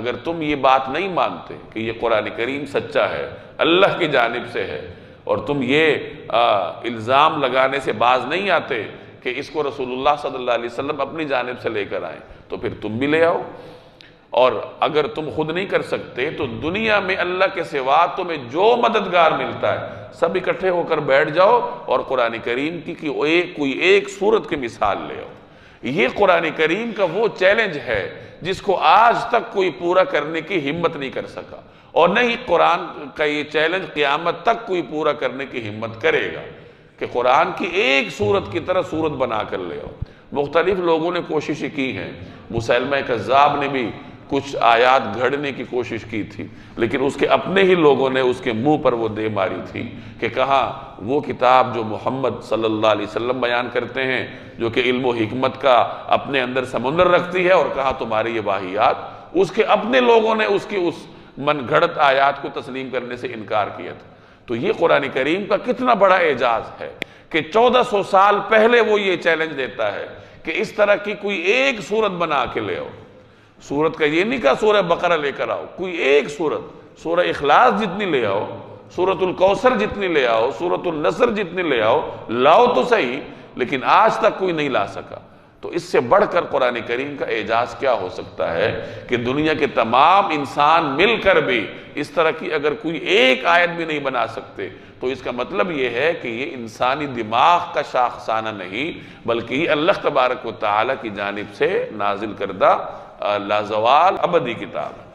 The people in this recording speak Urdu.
اگر تم یہ بات نہیں مانتے کہ یہ قرآن کریم سچا ہے، اللہ کی جانب سے ہے، اور تم یہ الزام لگانے سے باز نہیں آتے کہ اس کو رسول اللہ صلی اللہ علیہ وسلم اپنی جانب سے لے کر آئیں، تو پھر تم بھی لے آؤ۔ اور اگر تم خود نہیں کر سکتے تو دنیا میں اللہ کے سوا تمہیں جو مددگار ملتا ہے سب اکٹھے ہو کر بیٹھ جاؤ اور قرآن کریم کی کوئی ایک سورت کی مثال لے آؤ۔ یہ قرآن کریم کا وہ چیلنج ہے جس کو آج تک کوئی پورا کرنے کی ہمت نہیں کر سکا، اور نہ ہی قرآن کا یہ چیلنج قیامت تک کوئی پورا کرنے کی ہمت کرے گا کہ قرآن کی ایک سورت کی طرح سورت بنا کر لے آؤ۔ مختلف لوگوں نے کوششیں کی ہیں، مسیلمہ کذاب نے بھی کچھ آیات گھڑنے کی کوشش کی تھی، لیکن اس کے اپنے ہی لوگوں نے اس کے منہ پر وہ دے ماری تھی کہ کہا وہ کتاب جو محمد صلی اللہ علیہ وسلم بیان کرتے ہیں، جو کہ علم و حکمت کا اپنے اندر سمندر رکھتی ہے، اور کہا تمہاری یہ واہیات۔ اس کے اپنے لوگوں نے اس من گھڑت آیات کو تسلیم کرنے سے انکار کیا تھا۔ تو یہ قرآن کریم کا کتنا بڑا اعجاز ہے کہ 1400 سال پہلے وہ یہ چیلنج دیتا ہے کہ اس طرح کی کوئی ایک سورت بنا کے لے آؤ۔ سورت کا یہ نہیں کہا سورہ بقرہ لے کر آؤ، کوئی ایک سورت، سورہ اخلاص جتنی لے آؤ، سورۃ الکوثر جتنی لے آؤ، سورۃ النصر جتنی لے آؤ، لاؤ تو صحیح، لیکن آج تک کوئی نہیں لا سکا۔ تو اس سے بڑھ کر قرآن کریم کا اعجاز کیا ہو سکتا ہے کہ دنیا کے تمام انسان مل کر بھی اس طرح کی اگر کوئی ایک آیت بھی نہیں بنا سکتے، تو اس کا مطلب یہ ہے کہ یہ انسانی دماغ کا شاخسانہ نہیں، بلکہ یہ اللہ تبارک و تعالی کی جانب سے نازل کردہ لازوال ابدی کتاب ہے۔